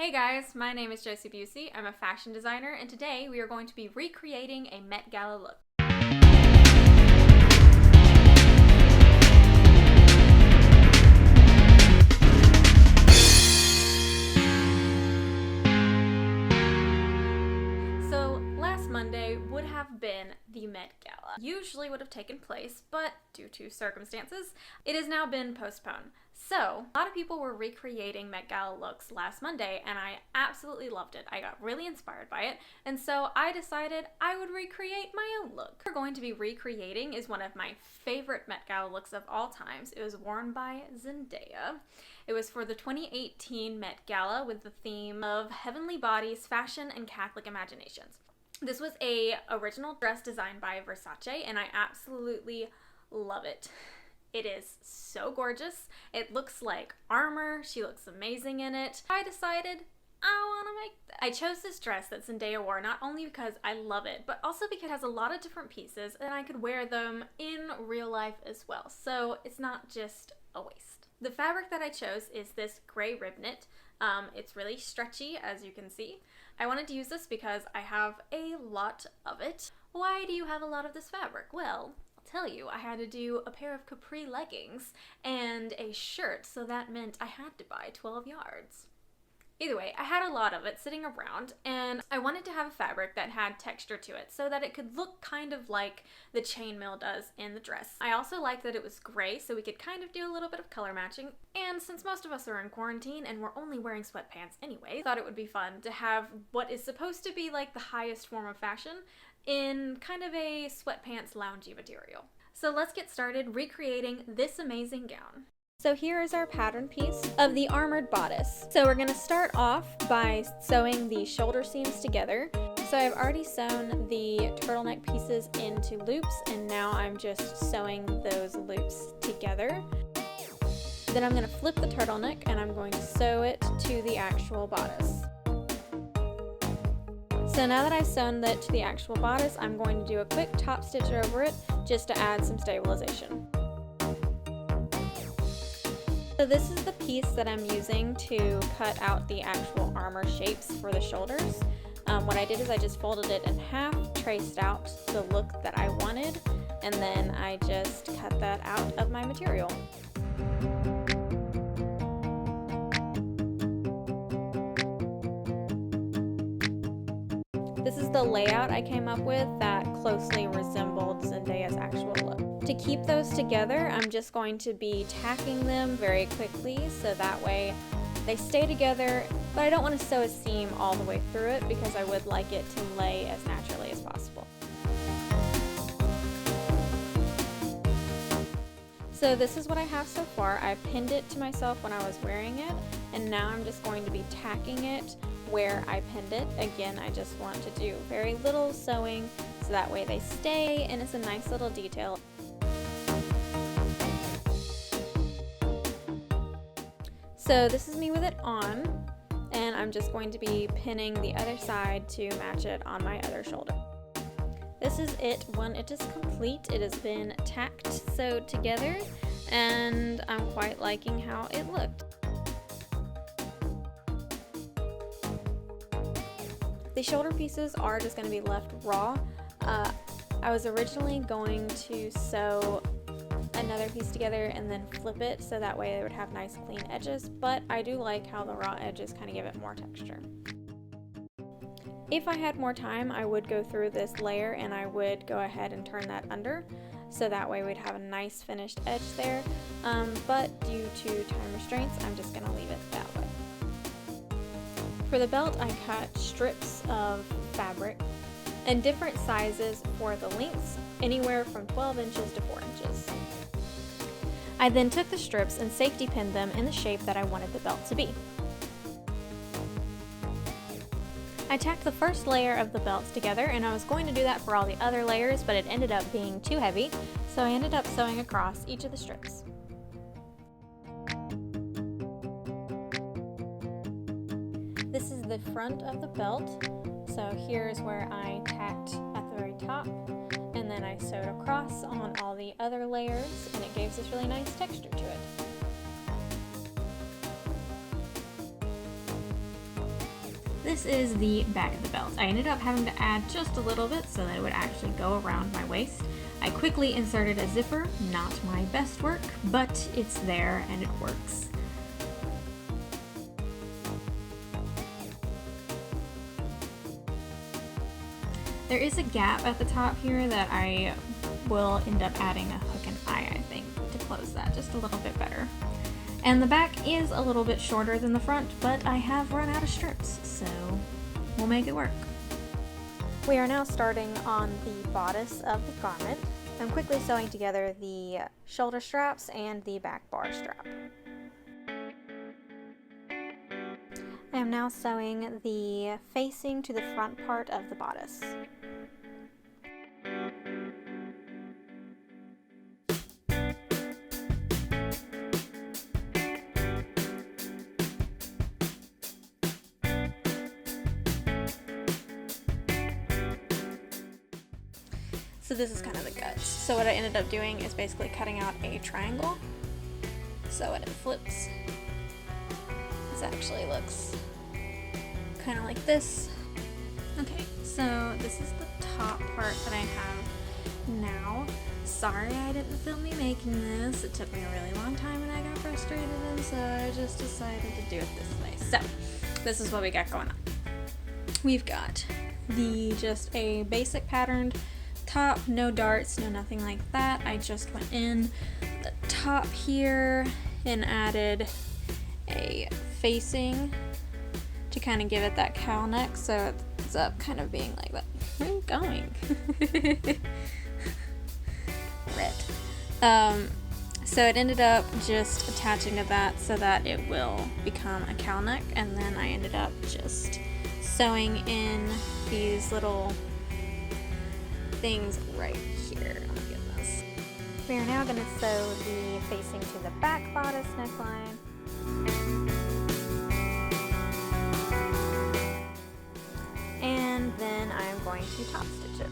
Hey guys, my name is Jocie Beussee. I'm a fashion designer, and today we are going to be recreating a Met Gala look. So last Monday would have been the Met Gala. Usually would have taken place, but due to circumstances, it has now been postponed. So, a lot of people were recreating Met Gala looks last Monday, and I absolutely loved it. I got really inspired by it, and so I decided I would recreate my own look. What we're going to be recreating is one of my favorite Met Gala looks of all times. It was worn by Zendaya. It was for the 2018 Met Gala with the theme of Heavenly Bodies, Fashion, and Catholic Imaginations. This was an original dress designed by Versace, and I absolutely love it. It is so gorgeous. It looks like armor. She looks amazing in it. I decided I want to make that. I chose this dress that Zendaya wore not only because I love it, but also because it has a lot of different pieces and I could wear them in real life as well. So it's not just a waste. The fabric that I chose is this gray rib knit. It's really stretchy, as you can see. I wanted to use this because I have a lot of it. Why do you have a lot of this fabric? Well, tell you, I had to do a pair of capri leggings and a shirt, so that meant I had to buy 12 yards. Either way, I had a lot of it sitting around, and I wanted to have a fabric that had texture to it so that it could look kind of like the chainmail does in the dress. I also liked that it was gray, so we could kind of do a little bit of color matching, and since most of us are in quarantine and we're only wearing sweatpants anyway, I thought it would be fun to have what is supposed to be like the highest form of fashion in kind of a sweatpants loungy material. So let's get started recreating this amazing gown. So here is our pattern piece of the armored bodice. So we're going to start off by sewing the shoulder seams together. So I've already sewn the turtleneck pieces into loops, and now I'm just sewing those loops together. Then I'm going to flip the turtleneck and I'm going to sew it to the actual bodice. So now that I've sewn that to the actual bodice, I'm going to do a quick top stitch over it just to add some stabilization. So this is the piece that I'm using to cut out the actual armor shapes for the shoulders. What I did is I just folded it in half, traced out the look that I wanted, and then I just cut that out of my material. This is the layout I came up with that closely resembled Zendaya's actual look. To keep those together, I'm just going to be tacking them very quickly so that way they stay together, but I don't want to sew a seam all the way through it because I would like it to lay as naturally as possible. So this is what I have so far. I pinned it to myself when I was wearing it, and now I'm just going to be tacking it where I pinned it. Again, I just want to do very little sewing so that way they stay and it's a nice little detail. So this is me with it on, and I'm just going to be pinning the other side to match it on my other shoulder. This is it when it is complete. It has been tacked, sewed together, and I'm quite liking how it looked. The shoulder pieces are just going to be left raw. I was originally going to sew another piece together and then flip it so that way they would have nice clean edges, but I do like how the raw edges kind of give it more texture. If I had more time, I would go through this layer and I would go ahead and turn that under so that way we'd have a nice finished edge there, but due to time restraints, I'm just going to leave it that way. For the belt, I cut strips of fabric in different sizes for the lengths, anywhere from 12 inches to 4 inches. I then took the strips and safety pinned them in the shape that I wanted the belt to be. I tacked the first layer of the belts together, and I was going to do that for all the other layers, but it ended up being too heavy, so I ended up sewing across each of the strips. This is the front of the belt, so here's where I tacked at the very top, and then I sewed across on all the other layers, and it gives this really nice texture to it. this is the back of the belt. I ended up having to add just a little bit so that it would actually go around my waist. I quickly inserted a zipper, not my best work, but it's there and it works. There is a gap at the top here that I will end up adding a hook and eye, I think, to close that just a little bit better. And the back is a little bit shorter than the front, but I have run out of strips, so we'll make it work. We are now starting on the bodice of the garment. I'm quickly sewing together the shoulder straps and the back bar strap. I am now sewing the facing to the front part of the bodice. So this is kind of the guts. So what I ended up doing is basically cutting out a triangle. So when it flips, this actually looks kind of like this. Okay, so this is the top part that I have now. Sorry I didn't film me making this. It took me a really long time and I got frustrated, and so I just decided to do it this way. So this is what we got going on. We've got just a basic patterned top, no darts, no nothing like that. I just went in the top here and added a facing to kind of give it that cowl neck, so it's up kind of being like that. Where are you going? Red. So it ended up just attaching to that so that it will become a cowl neck, and then I ended up just sewing in these little things right here. Oh my goodness. We are now going to sew the facing to the back bodice neckline. And then I'm going to top stitch it.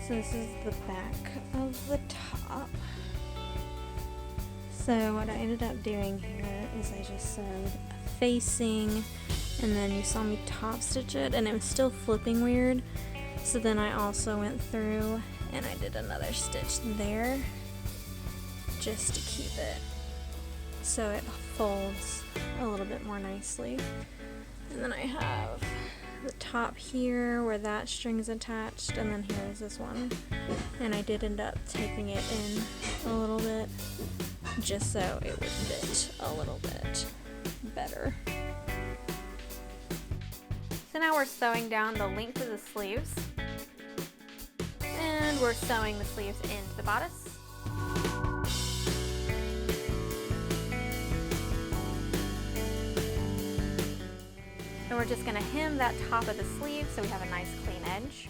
So this is the back of the top. So what I ended up doing here is I just sewed a facing, and then you saw me top stitch it, and it was still flipping weird. So then I also went through and I did another stitch there just to keep it so it folds a little bit more nicely. And then I have the top here where that string is attached, and then here's this one. And I did end up taking it in a little bit just so it would fit a little bit better. So now we're sewing down the length of the sleeves, and we're sewing the sleeves into the bodice. And we're just going to hem that top of the sleeve so we have a nice clean edge.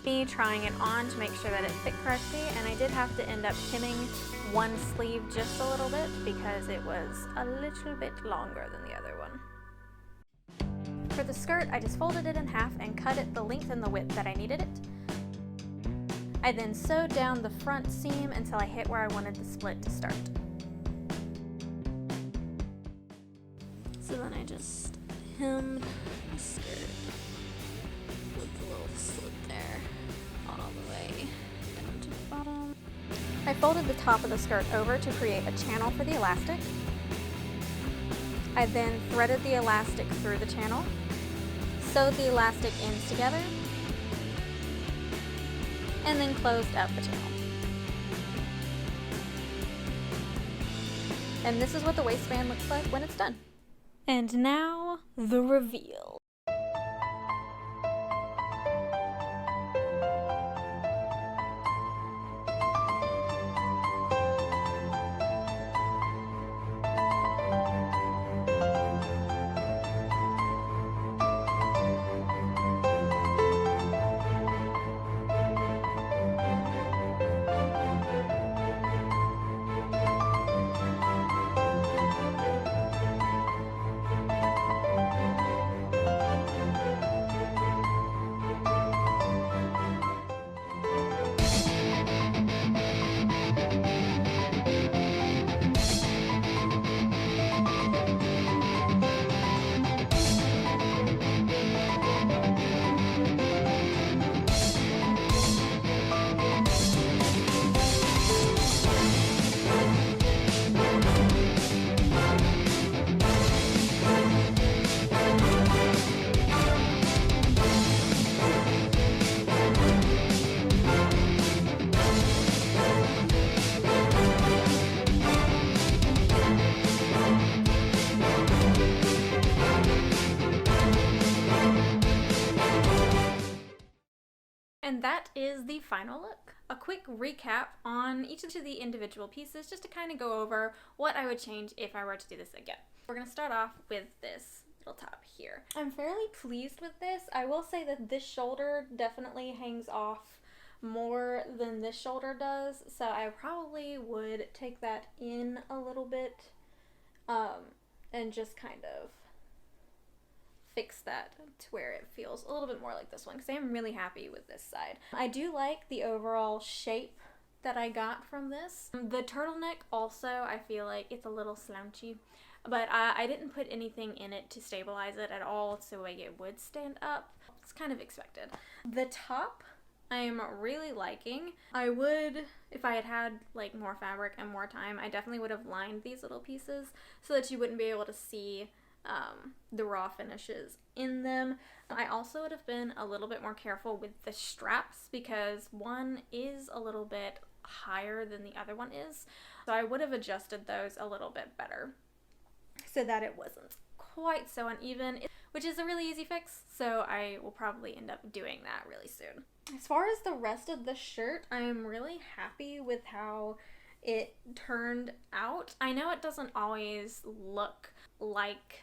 Me trying it on to make sure that it fit correctly, and I did have to end up hemming one sleeve just a little bit because it was a little bit longer than the other one. For the skirt, I just folded it in half and cut it the length and the width that I needed it. I then sewed down the front seam until I hit where I wanted the split to start. So then I just hemmed the skirt with the little slit there all the way down to the bottom. I folded the top of the skirt over to create a channel for the elastic. I then threaded the elastic through the channel, sewed the elastic ends together, and then closed up the channel. And this is what the waistband looks like when it's done. And now, the reveal. And that is the final look. A quick recap on each of the individual pieces just to kind of go over what I would change if I were to do this again. We're going to start off with this little top here. I'm fairly pleased with this. I will say that this shoulder definitely hangs off more than this shoulder does, so I probably would take that in a little bit and just kind of fix that to where it feels a little bit more like this one, because I am really happy with this side. I do like the overall shape that I got from this. The turtleneck also, I feel like it's a little slouchy, but I didn't put anything in it to stabilize it at all so like it would stand up. It's kind of expected. The top I'm really liking. I would, if I had had like more fabric and more time, I definitely would have lined these little pieces so that you wouldn't be able to see the raw finishes in them. I also would have been a little bit more careful with the straps because one is a little bit higher than the other one is. So I would have adjusted those a little bit better so that it wasn't quite so uneven, which is a really easy fix. So I will probably end up doing that really soon. As far as the rest of the shirt, I'm really happy with how it turned out. I know it doesn't always look like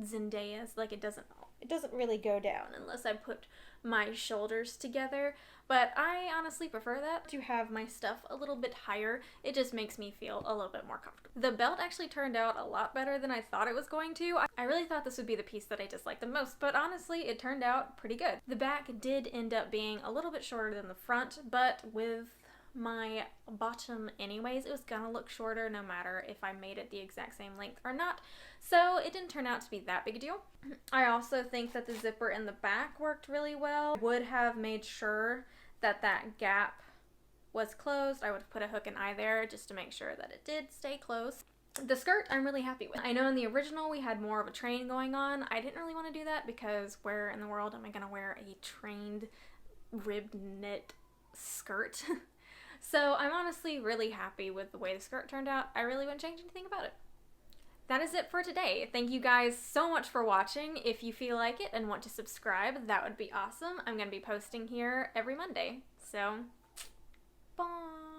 Zendaya's, like it doesn't really go down unless I put my shoulders together, but I honestly prefer that to have my stuff a little bit higher. It just makes me feel a little bit more comfortable. The belt actually turned out a lot better than I thought it was going to. I really thought this would be the piece that I disliked the most, but honestly it turned out pretty good. The back did end up being a little bit shorter than the front, but with my bottom anyways, it was gonna look shorter no matter if I made it the exact same length or not, so it didn't turn out to be that big a deal. I also think that the zipper in the back worked really well. Would have made sure that that gap was closed. I would have put a hook and eye there just to make sure that it did stay closed. The skirt I'm really happy with. I know in the original we had more of a train going on. I didn't really want to do that because where in the world am I gonna wear a trained ribbed knit skirt? So I'm honestly really happy with the way the skirt turned out. I really wouldn't change anything about it. That is it for today. Thank you guys so much for watching. If you feel like it and want to subscribe, that would be awesome. I'm going to be posting here every Monday. So, bye!